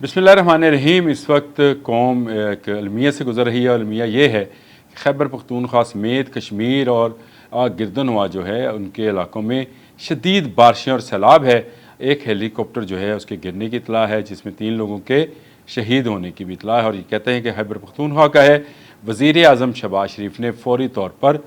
बिस्मिल्लाहिर्रहमानिर्रहीम। इस वक्त कौम एक अलमिया से गुज़र रही है। अलमिया ये है कि खैबर पख्तूनख्वा समेत कश्मीर और गिरदनवा जो है उनके इलाक़ों में शदीद बारिशें और सैलाब है। एक हेलीकॉप्टर जो है उसके गिरने की इतला है, जिसमें 3 लोगों के शहीद होने की भी इतला है। और ये कहते हैं कि खैबर पख्तूनख्वा का है। वज़ीर आज़म शहबाज शरीफ ने फ़ौरी तौर पर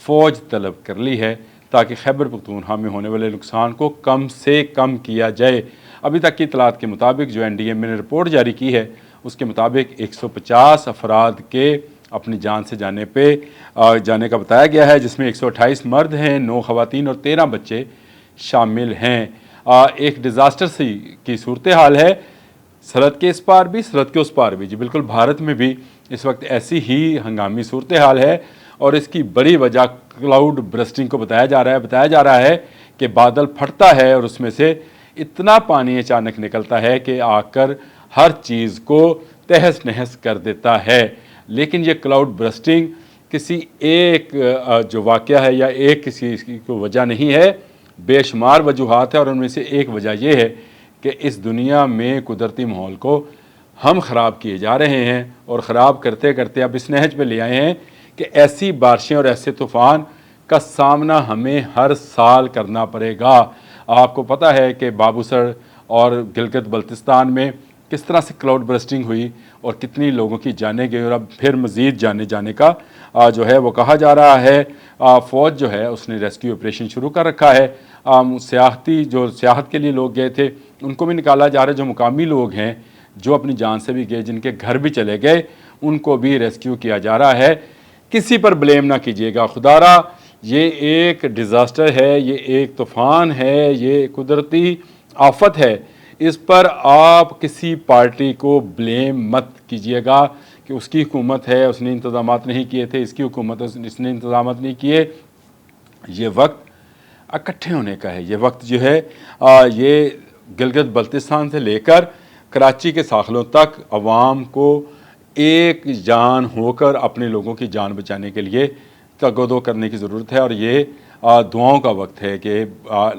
फ़ौज तलब कर ली है ताकि खैबर पख्तूनख्वा में होने वाले नुकसान को कम से कम किया जाए। अभी तक की इतलात के मुताबिक जो NDMA ने रिपोर्ट जारी की है उसके मुताबिक 150 अफराद के अपनी जान से जाने का बताया गया है, जिसमें 128 मर्द हैं, 9 ख़वातीन और 13 बच्चे शामिल हैं। एक डिज़ास्टर सी की सूरत हाल है, सरहद के इस पार भी सरहद के उस पार भी। जी बिल्कुल, भारत में भी इस वक्त ऐसी ही हंगामी सूरत हाल है और इसकी बड़ी वजह क्लाउड बर्स्टिंग को बताया जा रहा है कि बादल फटता है और उसमें से इतना पानी अचानक निकलता है कि आकर हर चीज़ को तहस नहस कर देता है। लेकिन ये क्लाउड बर्स्टिंग किसी एक जो वाक़या है या एक किसी को वजह नहीं है, बेशुमार वजूहात है। और उनमें से एक वजह यह है कि इस दुनिया में कुदरती माहौल को हम ख़राब किए जा रहे हैं और ख़राब करते करते अब इस नहज पे ले आए हैं कि ऐसी बारिशें और ऐसे तूफ़ान का सामना हमें हर साल करना पड़ेगा। आपको पता है कि बाबूसर और गिलगित बल्तिस्तान में किस तरह से क्लाउड बर्स्टिंग हुई और कितनी लोगों की जानें गई और अब फिर मज़ीद जाने का जो है वो कहा जा रहा है। फ़ौज जो है उसने रेस्क्यू ऑपरेशन शुरू कर रखा है। सियाहत के लिए लोग गए थे उनको भी निकाला जा रहा है। जो मुकामी लोग हैं जो अपनी जान से भी गए, जिनके घर भी चले गए, उनको भी रेस्क्यू किया जा रहा है। किसी पर ब्लेम ना कीजिएगा खुदारा, ये एक डिज़ास्टर है, ये एक तूफ़ान है, ये कुदरती आफत है। इस पर आप किसी पार्टी को ब्लेम मत कीजिएगा कि उसकी हुकूमत है, उसने इंतज़ामात नहीं किए थे, इसकी हुकूमत है, इसने इंतज़ामात नहीं किए। ये वक्त इकट्ठे होने का है। ये वक्त जो है ये गिलगित बल्तिस्तान से लेकर कराची के साखलों तक अवाम को एक जान होकर अपने लोगों की जान बचाने के लिए तगोदो करने की ज़रूरत है। और ये दुआओं का वक्त है कि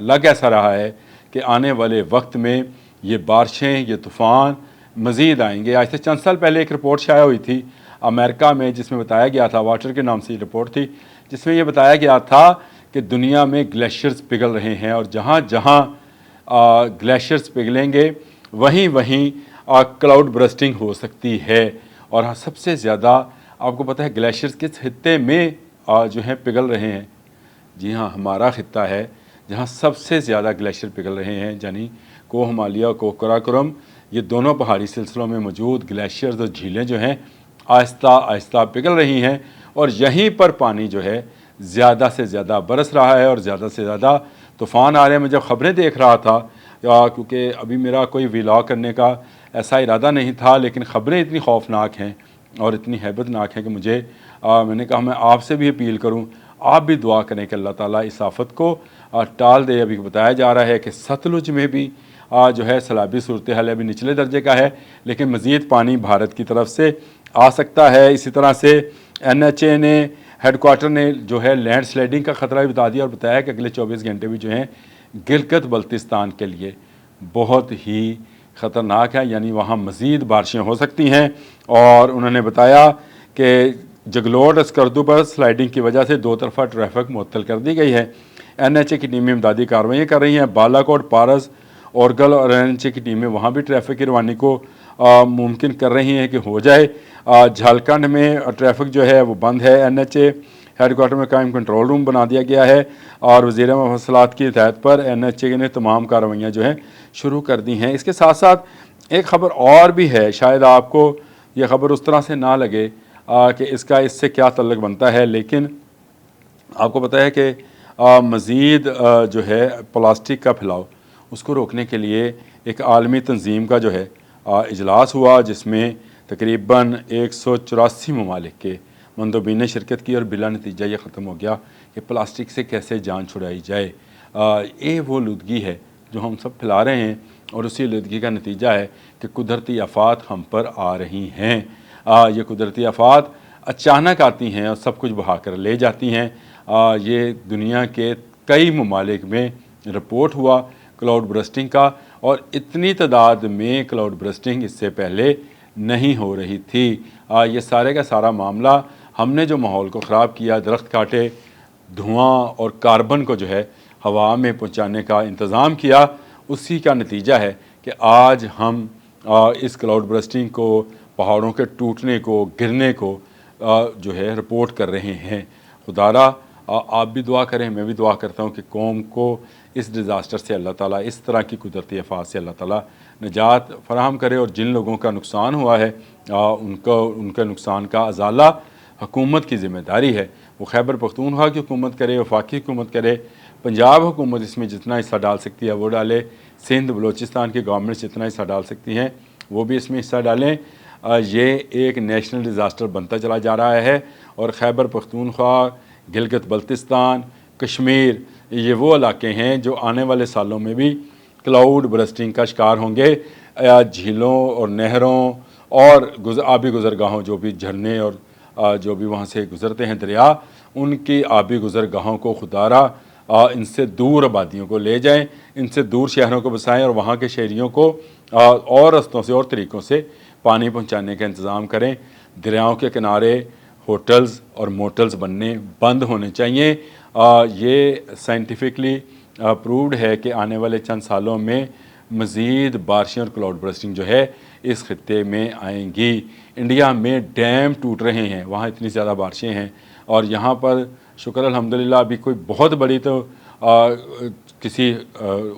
लग ऐसा रहा है कि आने वाले वक्त में ये बारिशें, ये तूफ़ान मज़ीद आएंगे। आज से चंद साल पहले एक रिपोर्ट शाया हुई थी अमेरिका में, जिसमें बताया गया था, वाटर के नाम से ये रिपोर्ट थी, जिसमें ये बताया गया था कि दुनिया में ग्लेशियर्स पिघल रहे हैं और जहाँ जहाँ ग्लेशियर्स पिघलेंगे वहीं वहीं क्लाउड बर्स्टिंग हो सकती है। और हाँ, सबसे ज़्यादा आपको पता है ग्लेशियर्स किस खित्ते में जो हैं पिघल रहे हैं? जी हाँ, हमारा खित्ता है जहाँ सबसे ज़्यादा ग्लेशियर पिघल रहे हैं, यानी कोह हिमालय, कोह कराकोरम, ये दोनों पहाड़ी सिलसिलों में मौजूद ग्लेशियर्स और झीलें जो हैं आहिस्ता आहिस्ता पिघल रही हैं। और यहीं पर पानी जो है ज़्यादा से ज़्यादा बरस रहा है और ज़्यादा से ज़्यादा तूफ़ान आ रहे हैं। मैं जब ख़बरें देख रहा था, क्योंकि अभी मेरा कोई व्लॉग करने का ऐसा इरादा नहीं था, लेकिन ख़बरें इतनी खौफनाक हैं और इतनी हैबतनाक हैं कि मैंने कहा मैं आपसे भी अपील करूं, आप भी दुआ करें कि अल्लाह ताला इस आफत को टाल दे। अभी बताया जा रहा है कि सतलुज में भी जो है सैलाबी सूरत हाल अभी निचले दर्जे का है, लेकिन मज़ीद पानी भारत की तरफ से आ सकता है। इसी तरह से NHA ने हेडक्वार्टर ने जो है लैंड स्लाइडिंग का ख़तरा भी बता दिया और बताया कि अगले 24 घंटे भी जो हैं गिलगित बल्तिस्तान के लिए बहुत ही ख़तरनाक है, यानी वहाँ मज़ीद बारिशें हो सकती हैं। और उन्होंने बताया कि जगलोट स्कर्दू पर स्लाइडिंग की वजह से 2 तरफ़ा ट्रैफिक मुअत्तल कर दी गई है। NHA की टीमें इमदादी कार्रवाई कर रही हैं। बालाकोट, पारस, औरगल और NHA की टीमें वहाँ भी ट्रैफिक की रवानी को मुमकिन कर रही हैं कि हो जाए। झारखंड में ट्रैफिक जो है वो बंद है। NHA हेडक्वार्टर में कायम कंट्रोल रूम बना दिया गया है और वज़ीर मफस्सलात की हिदायत पर NHA ने तमाम कार्रवाइयाँ जो हैं शुरू कर दी हैं। इसके साथ साथ एक ख़बर और भी है, शायद आपको ये ख़बर उस तरह से ना लगे कि इससे क्या तल्लुक़ बनता है, लेकिन आपको पता है कि मज़ीद जो है प्लास्टिक का फैलाव उसको रोकने के लिए एक आलमी तंजीम का जो है इजलास हुआ, जिसमें तकरीबन 184 ममालिक के मंदोबीन ने शिरकत की और बिला नतीजा ये ख़त्म हो गया कि प्लास्टिक से कैसे जान छुड़ाई जाए। ये वो लुदगी है जो हम सब फैला रहे हैं और उसी लुदगी का नतीजा है कि कुदरती आफात हम पर आ रही हैं। ये कुदरती आफात अचानक आती हैं और सब कुछ बहा कर ले जाती हैं। ये दुनिया के कई ममालिक में रिपोर्ट हुआ क्लाउड बर्स्टिंग का اور اتنی تعداد میں کلاؤڈ برسٹنگ اس سے پہلے نہیں ہو رہی تھی۔ یہ سارے کا سارا معاملہ ہم نے جو ماحول کو خراب کیا، درخت کاٹے، دھواں اور کاربن کو جو ہے ہوا میں پہنچانے کا انتظام کیا، اسی کا نتیجہ ہے کہ آج ہم اس کلاؤڈ برسٹنگ کو، پہاڑوں کے ٹوٹنے کو، گرنے کو جو ہے رپورٹ کر رہے ہیں۔ خدا را آپ بھی دعا کریں، میں بھی دعا کرتا ہوں کہ قوم کو اس ڈیزاسٹر سے اللہ تعالیٰ، اس طرح کی قدرتی آفات سے اللہ تعالیٰ نجات فراہم کرے، اور جن لوگوں کا نقصان ہوا ہے ان کے نقصان کا ازالہ حکومت کی ذمہ داری ہے۔ وہ خیبر پختونخوا کی حکومت کرے، وفاقی حکومت کرے، پنجاب حکومت اس میں جتنا حصہ ڈال سکتی ہے وہ ڈالے، سندھ بلوچستان کی گورنمنٹ جتنا حصہ ڈال سکتی ہیں وہ بھی اس میں حصہ ڈالیں۔ یہ ایک نیشنل ڈیزاسٹر بنتا چلا جا رہا ہے، اور خیبر پختونخوا، گلگت بلتستان، کشمیر، یہ وہ علاقے ہیں جو آنے والے سالوں میں بھی کلاؤڈ برسٹنگ کا شکار ہوں گے۔ جھیلوں اور نہروں اور آبی گزرگاہوں، جو بھی جھرنے اور جو بھی وہاں سے گزرتے ہیں دریا، ان کی آبی گزرگاہوں کو خدا را ان سے دور آبادیوں کو لے جائیں، ان سے دور شہروں کو بسائیں، اور وہاں کے شہریوں کو اور رستوں سے اور طریقوں سے پانی پہنچانے کا انتظام کریں۔ دریاؤں کے کنارے ہوٹلز اور موٹلز بننے بند ہونے چاہیے۔ یہ سائنٹیفکلی پرووڈ ہے کہ آنے والے چند سالوں میں مزید بارشیں اور کلاؤڈ برسٹنگ جو ہے اس خطے میں آئیں گی۔ انڈیا میں ڈیم ٹوٹ رہے ہیں، وہاں اتنی زیادہ بارشیں ہیں، اور یہاں پر شکر الحمدللہ ابھی کوئی بہت بڑی تو کسی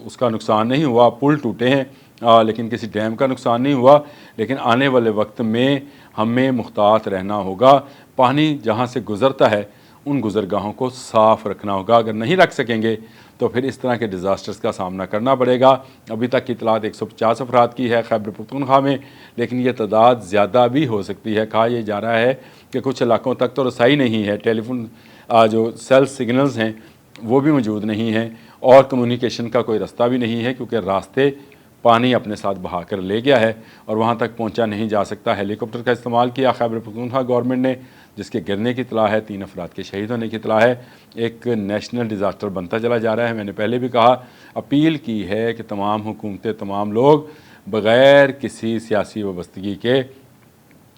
اس کا نقصان نہیں ہوا، پل ٹوٹے ہیں لیکن کسی ڈیم کا نقصان نہیں ہوا۔ لیکن آنے والے وقت میں ہمیں محتاط رہنا ہوگا، پانی جہاں سے گزرتا ہے ان گزرگاہوں کو صاف رکھنا ہوگا۔ اگر نہیں رکھ سکیں گے تو پھر اس طرح کے ڈیزاسٹرز کا سامنا کرنا پڑے گا۔ ابھی تک کی اطلاعات 150 افراد کی ہے خیبر پختونخوا میں، لیکن یہ تعداد زیادہ بھی ہو سکتی ہے۔ کہا یہ جا رہا ہے کہ کچھ علاقوں تک تو رسائی نہیں ہے، ٹیلی فون جو سیل سگنلز ہیں وہ بھی موجود نہیں ہیں، اور کمیونیکیشن کا کوئی رستہ بھی نہیں ہے، کیونکہ راستے پانی اپنے ساتھ بہا کر لے گیا ہے اور وہاں تک پہنچا نہیں جا سکتا۔ ہیلی کاپٹر کا استعمال کیا خیبر پختونخوا گورنمنٹ نے، جس کے گرنے کی اطلاع ہے، 3 افراد کے شہید ہونے کی اطلاع ہے۔ ایک نیشنل ڈیزاسٹر بنتا چلا جا رہا ہے۔ میں نے پہلے بھی کہا، اپیل کی ہے کہ تمام حکومتیں، تمام لوگ بغیر کسی سیاسی وابستگی کے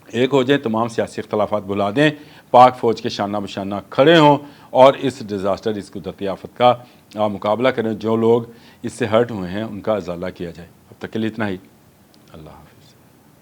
ایک ہو جائیں، تمام سیاسی اختلافات بھلا دیں، پاک فوج کے شانہ بشانہ کھڑے ہوں اور اس ڈیزاسٹر، اس قدرتی آفت کا مقابلہ کریں۔ جو لوگ اس سے ہرٹ ہوئے ہیں ان کا ازالہ کیا جائے۔ اب تک کے لیے اتنا ہی۔ اللہ حافظ۔